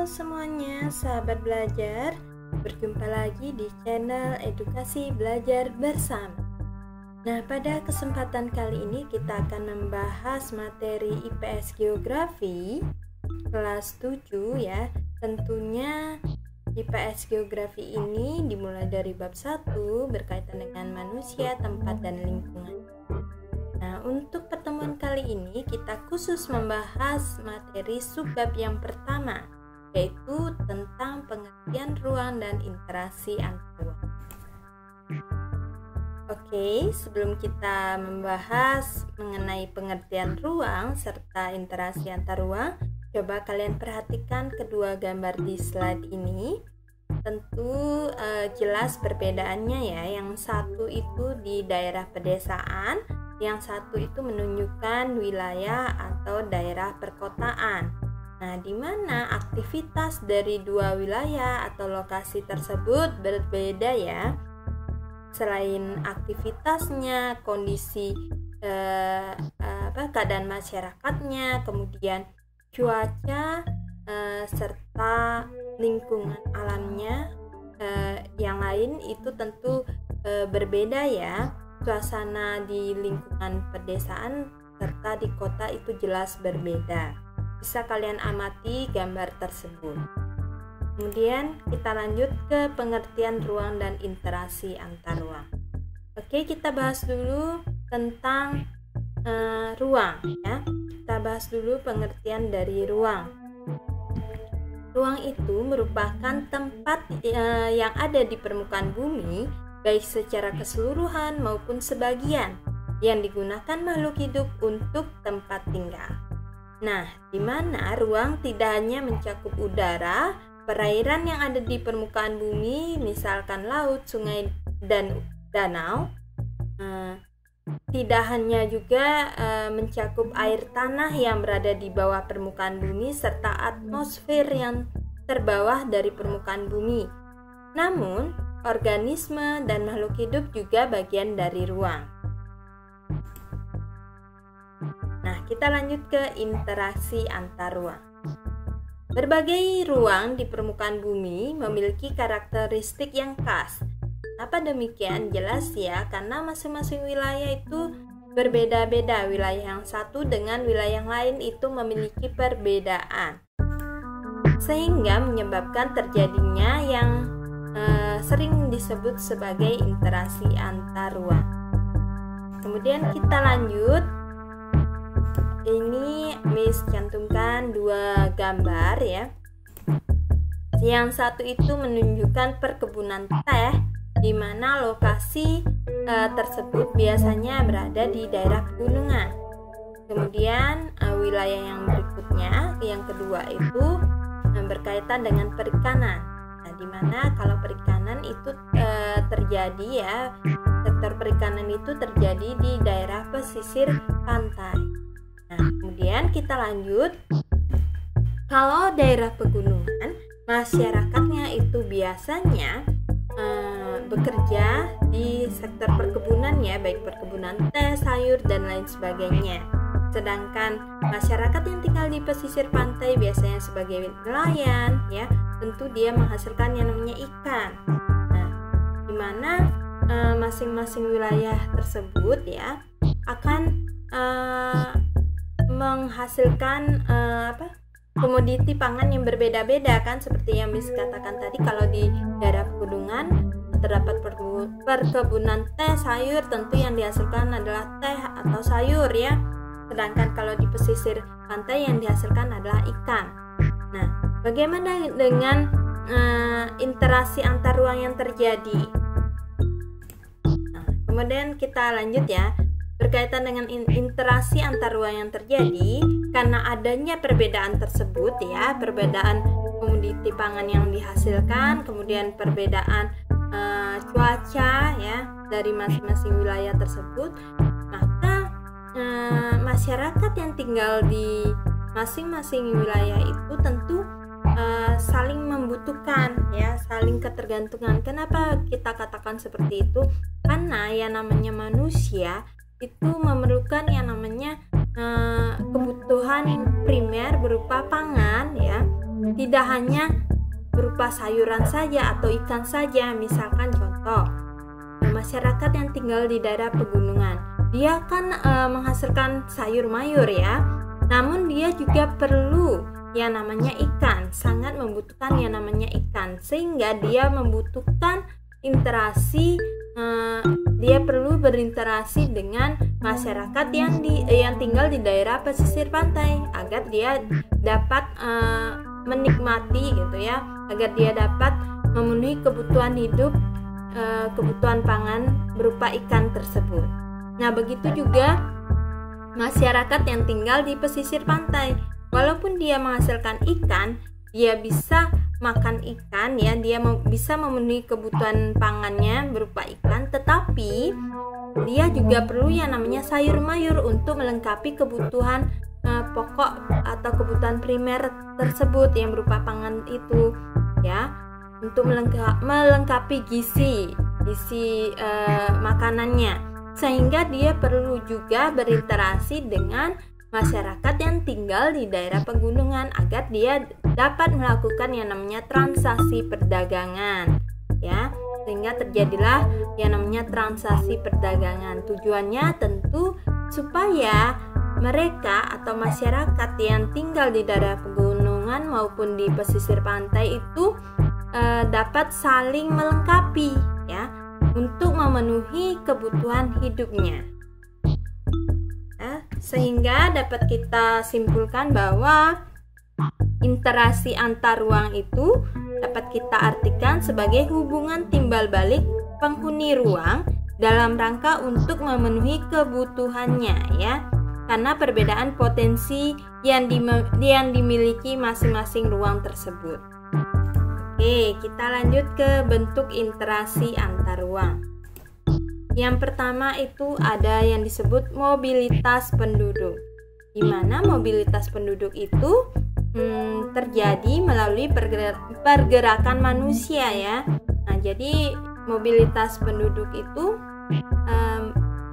semuanya, sahabat belajar. Berjumpa lagi di channel Edukasi Belajar Bersama. Nah, pada kesempatan kali ini kita akan membahas materi IPS Geografi kelas 7 ya. Tentunya IPS Geografi ini dimulai dari bab 1 berkaitan dengan manusia, tempat, dan lingkungan. Nah, untuk pertemuan kali ini kita khusus membahas materi subbab yang pertama, yaitu tentang pengertian ruang dan interaksi antar ruang. Oke, sebelum kita membahas mengenai pengertian ruang serta interaksi antar ruang, coba kalian perhatikan kedua gambar di slide ini. Tentu jelas perbedaannya ya. Yang satu itu di daerah pedesaan, yang satu itu menunjukkan wilayah atau daerah perkotaan. Nah, di mana aktivitas dari dua wilayah atau lokasi tersebut berbeda ya. Selain aktivitasnya, kondisi keadaan masyarakatnya, kemudian cuaca serta lingkungan alamnya yang lain itu tentu berbeda ya. Suasana di lingkungan pedesaan serta di kota itu jelas berbeda. Bisa kalian amati gambar tersebut. Kemudian kita lanjut ke pengertian ruang dan interaksi antar ruang. Oke, kita bahas dulu tentang ruang ya. Kita bahas dulu pengertian dari ruang. Ruang itu merupakan tempat yang ada di permukaan bumi, baik secara keseluruhan maupun sebagian, yang digunakan makhluk hidup untuk tempat tinggal. Nah, di mana ruang tidak hanya mencakup udara, perairan yang ada di permukaan bumi, misalkan laut, sungai, dan danau. Tidak hanya juga mencakup air tanah yang berada di bawah permukaan bumi serta atmosfer yang terbawah dari permukaan bumi. Namun, organisme dan makhluk hidup juga bagian dari ruang. Nah, kita lanjut ke interaksi antar ruang. Berbagai ruang di permukaan bumi memiliki karakteristik yang khas. Apa demikian? Jelas ya, karena masing-masing wilayah itu berbeda-beda. Wilayah yang satu dengan wilayah yang lain itu memiliki perbedaan, sehingga menyebabkan terjadinya yang sering disebut sebagai interaksi antar ruang. Kemudian kita lanjut. Ini Miss cantumkan dua gambar ya. Yang satu itu menunjukkan perkebunan teh, di mana lokasi tersebut biasanya berada di daerah pegunungan. Kemudian wilayah yang berikutnya, yang kedua itu berkaitan dengan perikanan. Nah, di mana kalau perikanan itu terjadi ya, sektor perikanan itu terjadi di daerah pesisir pantai. Nah, kemudian kita lanjut. Kalau daerah pegunungan, masyarakatnya itu biasanya bekerja di sektor perkebunan ya, baik perkebunan teh, sayur, dan lain sebagainya. Sedangkan masyarakat yang tinggal di pesisir pantai biasanya sebagai nelayan ya, tentu dia menghasilkan yang namanya ikan. Nah, di mana masing-masing wilayah tersebut ya akan menghasilkan komoditi pangan yang berbeda-beda kan, seperti yang Miss katakan tadi. Kalau di daerah pegunungan terdapat perkebunan teh, sayur, tentu yang dihasilkan adalah teh atau sayur ya. Sedangkan kalau di pesisir pantai yang dihasilkan adalah ikan. Nah, bagaimana dengan interaksi antar ruang yang terjadi? Nah, kemudian kita lanjut ya. Berkaitan dengan interaksi antar ruang yang terjadi, karena adanya perbedaan tersebut ya, perbedaan komoditi pangan yang dihasilkan, kemudian perbedaan cuaca ya dari masing-masing wilayah tersebut, maka masyarakat yang tinggal di masing-masing wilayah itu tentu saling membutuhkan ya, saling ketergantungan. Kenapa kita katakan seperti itu? Karena yang namanya manusia itu memerlukan yang namanya kebutuhan primer berupa pangan ya. tidak hanya berupa sayuran saja atau ikan saja. Misalkan contoh, masyarakat yang tinggal di daerah pegunungan, dia kan menghasilkan sayur mayur ya, namun dia juga perlu yang namanya ikan, sangat membutuhkan yang namanya ikan, sehingga dia membutuhkan interaksi, dia perlu berinteraksi dengan masyarakat yang tinggal di daerah pesisir pantai agar dia dapat menikmati gitu ya, agar dia dapat memenuhi kebutuhan hidup, kebutuhan pangan berupa ikan tersebut. Nah, begitu juga masyarakat yang tinggal di pesisir pantai, walaupun dia menghasilkan ikan, dia bisa makan ikan ya, dia bisa memenuhi kebutuhan pangannya berupa ikan, tetapi dia juga perlu yang namanya sayur mayur untuk melengkapi kebutuhan pokok atau kebutuhan primer tersebut yang berupa pangan itu ya, untuk melengkapi gizi makanannya, sehingga dia perlu juga berinteraksi dengan masyarakat yang tinggal di daerah pegunungan agar dia dapat melakukan yang namanya transaksi perdagangan ya, sehingga terjadilah yang namanya transaksi perdagangan. Tujuannya tentu supaya mereka atau masyarakat yang tinggal di daerah pegunungan maupun di pesisir pantai itu dapat saling melengkapi ya, untuk memenuhi kebutuhan hidupnya. Sehingga dapat kita simpulkan bahwa interaksi antar ruang itu dapat kita artikan sebagai hubungan timbal balik penghuni ruang dalam rangka untuk memenuhi kebutuhannya ya, karena perbedaan potensi yang dimiliki masing-masing ruang tersebut. Oke, kita lanjut ke bentuk interaksi antar ruang. Yang pertama itu ada yang disebut mobilitas penduduk, di mana mobilitas penduduk itu terjadi melalui pergerakan manusia ya. Nah, jadi mobilitas penduduk itu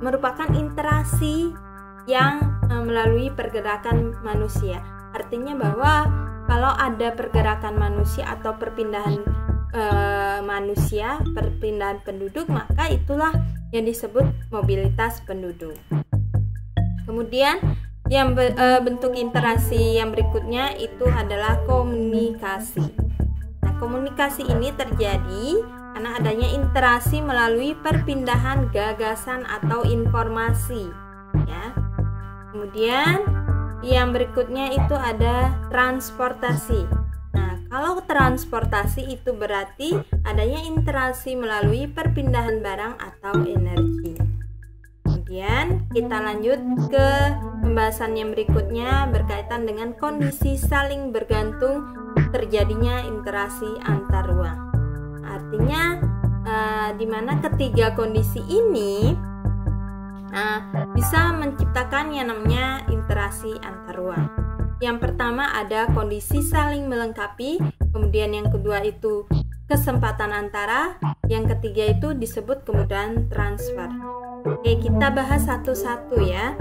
merupakan interaksi yang melalui pergerakan manusia. Artinya bahwa kalau ada pergerakan manusia atau perpindahan perpindahan penduduk, maka itulah yang disebut mobilitas penduduk. Kemudian yang bentuk interaksi yang berikutnya itu adalah komunikasi. Nah, komunikasi ini terjadi karena adanya interaksi melalui perpindahan gagasan atau informasi ya. Kemudian yang berikutnya itu ada transportasi. Nah, kalau transportasi itu berarti adanya interaksi melalui perpindahan barang atau energi. Kemudian kita lanjut ke pembahasan yang berikutnya berkaitan dengan kondisi saling bergantung terjadinya interaksi antar ruang. Artinya di mana ketiga kondisi ini bisa menciptakan yang namanya interaksi antar ruang. Yang pertama ada kondisi saling melengkapi, kemudian yang kedua itu kesempatan antara, yang ketiga itu disebut kemudahan transfer. Oke, kita bahas satu-satu ya.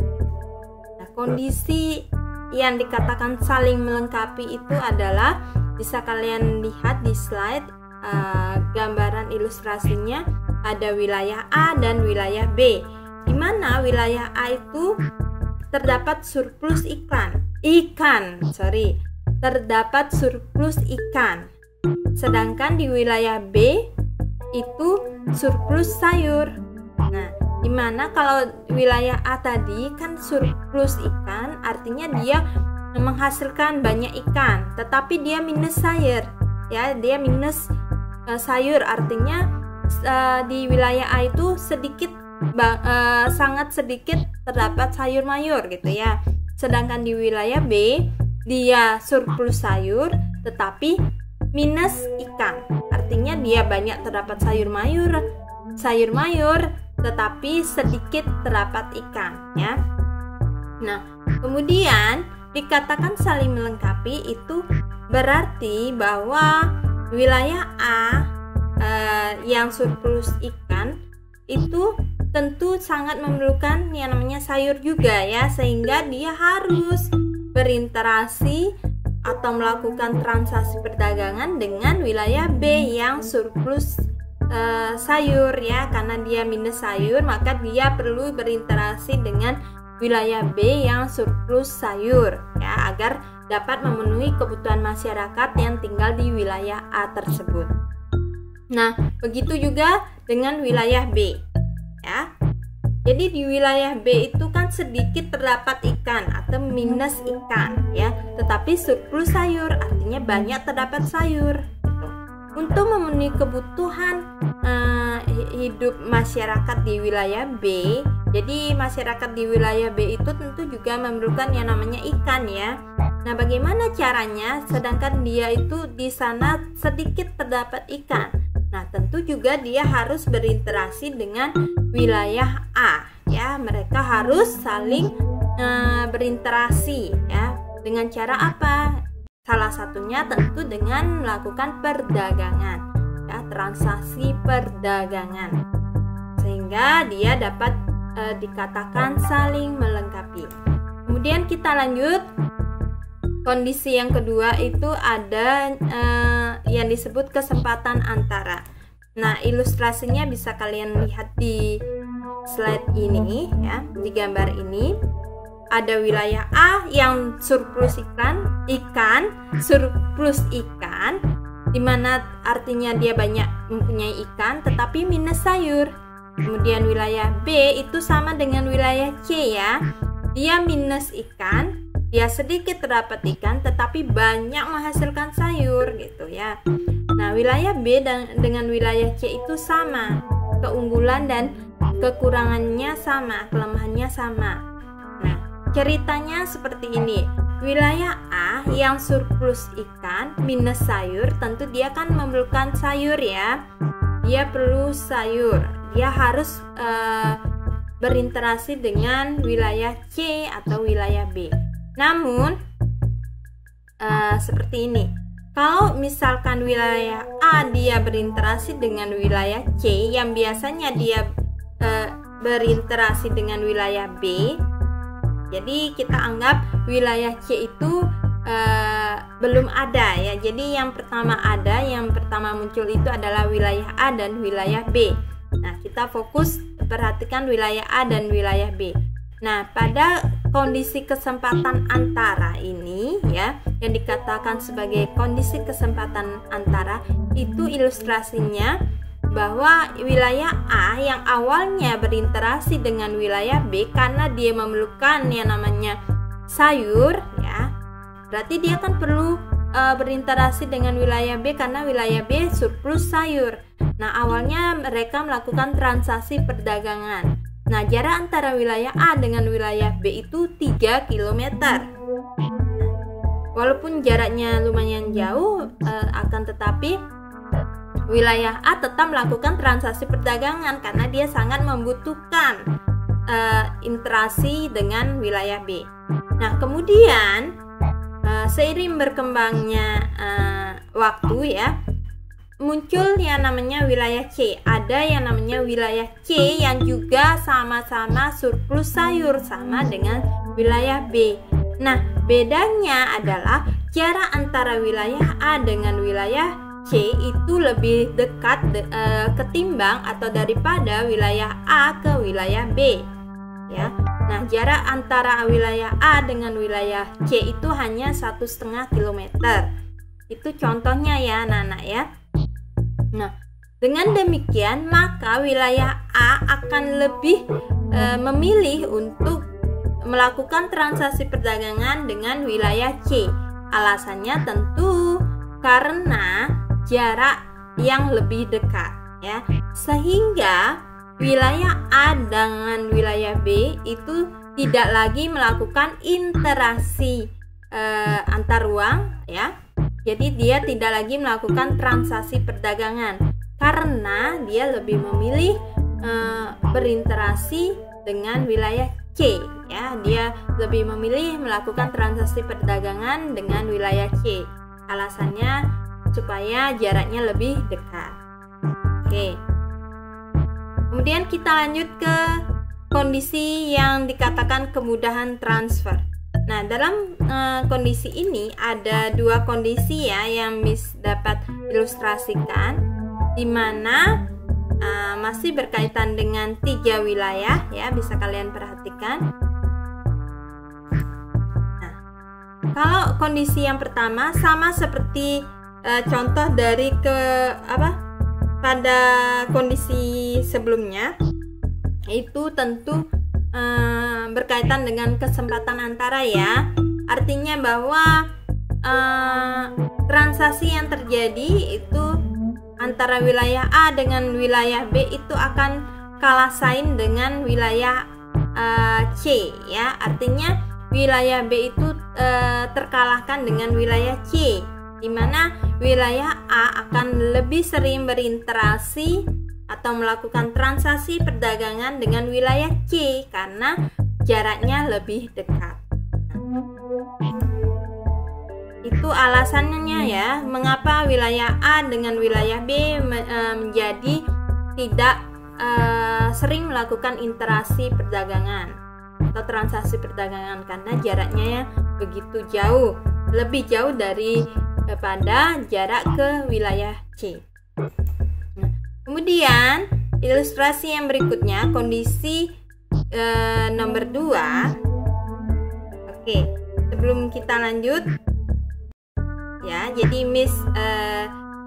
Nah, kondisi yang dikatakan saling melengkapi itu adalah, bisa kalian lihat di slide gambaran ilustrasinya, ada wilayah A dan wilayah B, di mana wilayah A itu terdapat surplus terdapat surplus ikan, sedangkan di wilayah B itu surplus sayur. Nah, dimana kalau wilayah A tadi kan surplus ikan, artinya dia menghasilkan banyak ikan, tetapi dia minus sayur, ya, dia minus sayur, artinya di wilayah A itu sangat sedikit terdapat sayur mayur gitu ya. Sedangkan di wilayah B dia surplus sayur tetapi minus ikan, artinya dia banyak terdapat sayur mayur tetapi sedikit terdapat ikan ya. Nah, kemudian dikatakan saling melengkapi itu berarti bahwa wilayah A yang surplus ikan itu tentu sangat memerlukan yang namanya sayur juga ya, sehingga dia harus berinteraksi atau melakukan transaksi perdagangan dengan wilayah B yang surplus sayur ya, karena dia minus sayur maka dia perlu berinteraksi dengan wilayah B yang surplus sayur ya, agar dapat memenuhi kebutuhan masyarakat yang tinggal di wilayah A tersebut. Nah, begitu juga dengan wilayah B ya. Jadi di wilayah B itu kan sedikit terdapat ikan atau minus ikan ya, tetapi surplus sayur, artinya banyak terdapat sayur. Untuk memenuhi kebutuhan hidup masyarakat di wilayah B, jadi masyarakat di wilayah B itu tentu juga memerlukan yang namanya ikan ya. Nah, bagaimana caranya sedangkan dia itu di sana sedikit terdapat ikan? Nah, tentu juga dia harus berinteraksi dengan wilayah A ya. Mereka harus saling berinteraksi ya. Dengan cara apa? Salah satunya tentu dengan melakukan perdagangan ya, transaksi perdagangan, sehingga dia dapat dikatakan saling melengkapi. Kemudian kita lanjut, kondisi yang kedua itu ada yang disebut kesempatan antara. Nah, ilustrasinya bisa kalian lihat di slide ini ya, di gambar ini. Ada wilayah A yang surplus surplus ikan, dimana artinya dia banyak mempunyai ikan tetapi minus sayur. Kemudian wilayah B itu sama dengan wilayah C ya, dia minus ikan, dia sedikit terdapat ikan tetapi banyak menghasilkan sayur gitu ya. Nah, wilayah B dengan wilayah C itu sama, keunggulan dan kekurangannya sama, kelemahannya sama. Ceritanya seperti ini. Wilayah A yang surplus ikan minus sayur, tentu dia kan memerlukan sayur ya. Dia perlu sayur. Dia harus berinteraksi dengan wilayah C atau wilayah B. Namun seperti ini. Kalau misalkan wilayah A dia berinteraksi dengan wilayah C yang biasanya dia berinteraksi dengan wilayah B, jadi kita anggap wilayah C itu belum ada ya. Jadi yang pertama muncul itu adalah wilayah A dan wilayah B. Nah, kita fokus perhatikan wilayah A dan wilayah B. Nah, pada kondisi kesempatan antara ini ya, yang dikatakan sebagai kondisi kesempatan antara, itu ilustrasinya bahwa wilayah A yang awalnya berinteraksi dengan wilayah B karena dia memerlukan yang namanya sayur ya, berarti dia kan perlu berinteraksi dengan wilayah B karena wilayah B surplus sayur. Nah, awalnya mereka melakukan transaksi perdagangan. Nah, jarak antara wilayah A dengan wilayah B itu 3 km. Walaupun jaraknya lumayan jauh, akan tetapi wilayah A tetap melakukan transaksi perdagangan karena dia sangat membutuhkan interaksi dengan wilayah B. Nah, kemudian seiring berkembangnya waktu ya, muncul yang namanya wilayah C. Ada yang namanya wilayah C yang juga sama-sama surplus sayur, sama dengan wilayah B. Nah, bedanya adalah jarak antara wilayah A dengan wilayah C itu lebih dekat ketimbang atau daripada wilayah A ke wilayah B ya. Nah, jarak antara wilayah A dengan wilayah C itu hanya 1,5 km. Itu contohnya ya anak-anak ya. Nah, dengan demikian maka wilayah A akan lebih memilih untuk melakukan transaksi perdagangan dengan wilayah C. Alasannya tentu karena jarak yang lebih dekat ya, sehingga wilayah A dengan wilayah B itu tidak lagi melakukan interaksi antar ruang ya. Jadi dia tidak lagi melakukan transaksi perdagangan karena dia lebih memilih berinteraksi dengan wilayah C ya. Dia lebih memilih melakukan transaksi perdagangan dengan wilayah C. Alasannya supaya jaraknya lebih dekat. Oke. Kemudian kita lanjut ke kondisi yang dikatakan kemudahan transfer. Nah, dalam kondisi ini ada dua kondisi ya yang dapat ilustrasikan, di mana masih berkaitan dengan 3 wilayah ya, bisa kalian perhatikan. Nah, kalau kondisi yang pertama sama seperti contoh dari pada kondisi sebelumnya, itu tentu berkaitan dengan kesempatan antara ya. Artinya bahwa transaksi yang terjadi itu antara wilayah A dengan wilayah B itu akan kalah saing dengan wilayah C ya. Artinya wilayah B itu terkalahkan dengan wilayah C, di mana wilayah A akan lebih sering berinteraksi atau melakukan transaksi perdagangan dengan wilayah C karena jaraknya lebih dekat. Itu alasannya ya, mengapa wilayah A dengan wilayah B menjadi tidak sering melakukan interaksi perdagangan atau transaksi perdagangan, karena jaraknya begitu jauh, lebih jauh daripada jarak ke wilayah C. Kemudian ilustrasi yang berikutnya, kondisi nomor 2. Oke, sebelum kita lanjut ya, jadi Miss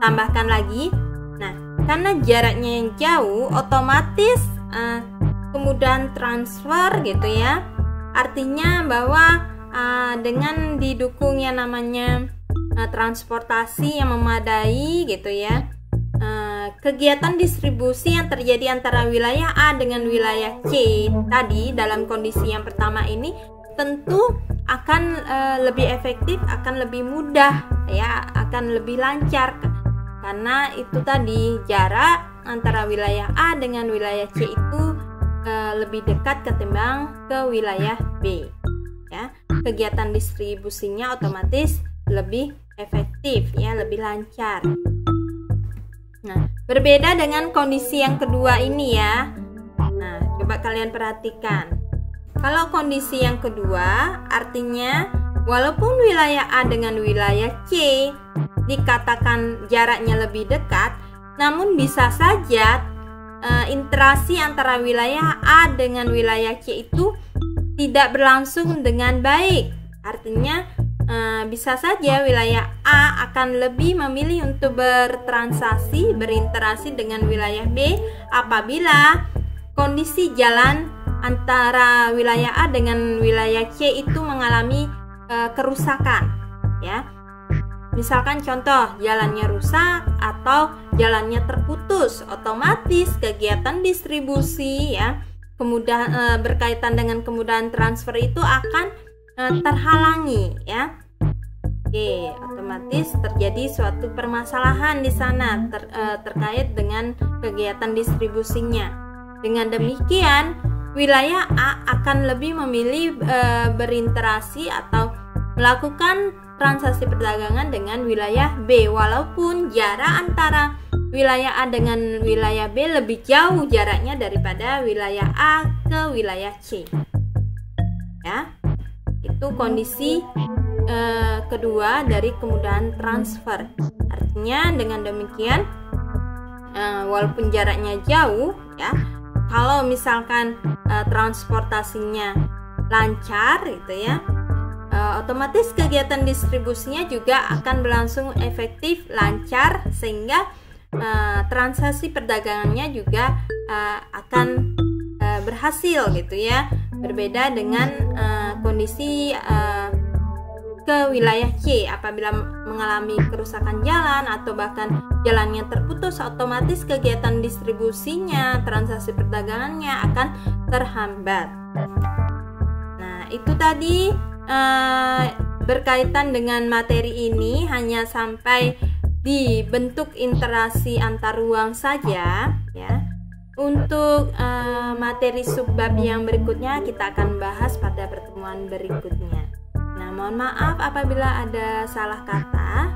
tambahkan lagi. Nah, karena jaraknya yang jauh, otomatis kemudahan transfer gitu ya. Artinya bahwa dengan didukungnya namanya transportasi yang memadai gitu ya, kegiatan distribusi yang terjadi antara wilayah A dengan wilayah C tadi dalam kondisi yang pertama ini tentu akan lebih efektif, akan lebih mudah ya, akan lebih lancar, karena itu tadi jarak antara wilayah A dengan wilayah C itu lebih dekat ketimbang ke wilayah B ya. Kegiatan distribusinya otomatis lebih efektif ya, lebih lancar. Nah, berbeda dengan kondisi yang kedua ini ya. Nah, coba kalian perhatikan. Kalau kondisi yang kedua, artinya walaupun wilayah A dengan wilayah C dikatakan jaraknya lebih dekat, namun bisa saja interaksi antara wilayah A dengan wilayah C itu tidak berlangsung dengan baik. Artinya bisa saja wilayah A akan lebih memilih untuk berinteraksi dengan wilayah B apabila kondisi jalan antara wilayah A dengan wilayah C itu mengalami kerusakan ya. Misalkan contoh, jalannya rusak atau jalannya terputus, otomatis kegiatan distribusi ya, berkaitan dengan kemudahan transfer itu akan terhalangi ya. Oke, otomatis terjadi suatu permasalahan di sana terkait dengan kegiatan distribusinya. Dengan demikian, wilayah A akan lebih memilih berinteraksi atau melakukan transaksi perdagangan dengan wilayah B, walaupun jarak antara wilayah A dengan wilayah B lebih jauh jaraknya daripada wilayah A ke wilayah C ya. Itu kondisi kedua dari kemudahan transfer. Artinya dengan demikian walaupun jaraknya jauh ya, kalau misalkan transportasinya lancar gitu ya, otomatis kegiatan distribusinya juga akan berlangsung efektif, lancar, sehingga transaksi perdagangannya juga akan berhasil gitu ya. Berbeda dengan kondisi ke wilayah C, apabila mengalami kerusakan jalan atau bahkan jalannya terputus, otomatis kegiatan distribusinya, transaksi perdagangannya akan terhambat. Nah, itu tadi berkaitan dengan materi ini hanya sampai di bentuk interaksi antar ruang saja ya. Untuk materi subbab yang berikutnya kita akan bahas pada pertemuan berikutnya. Nah, mohon maaf apabila ada salah kata.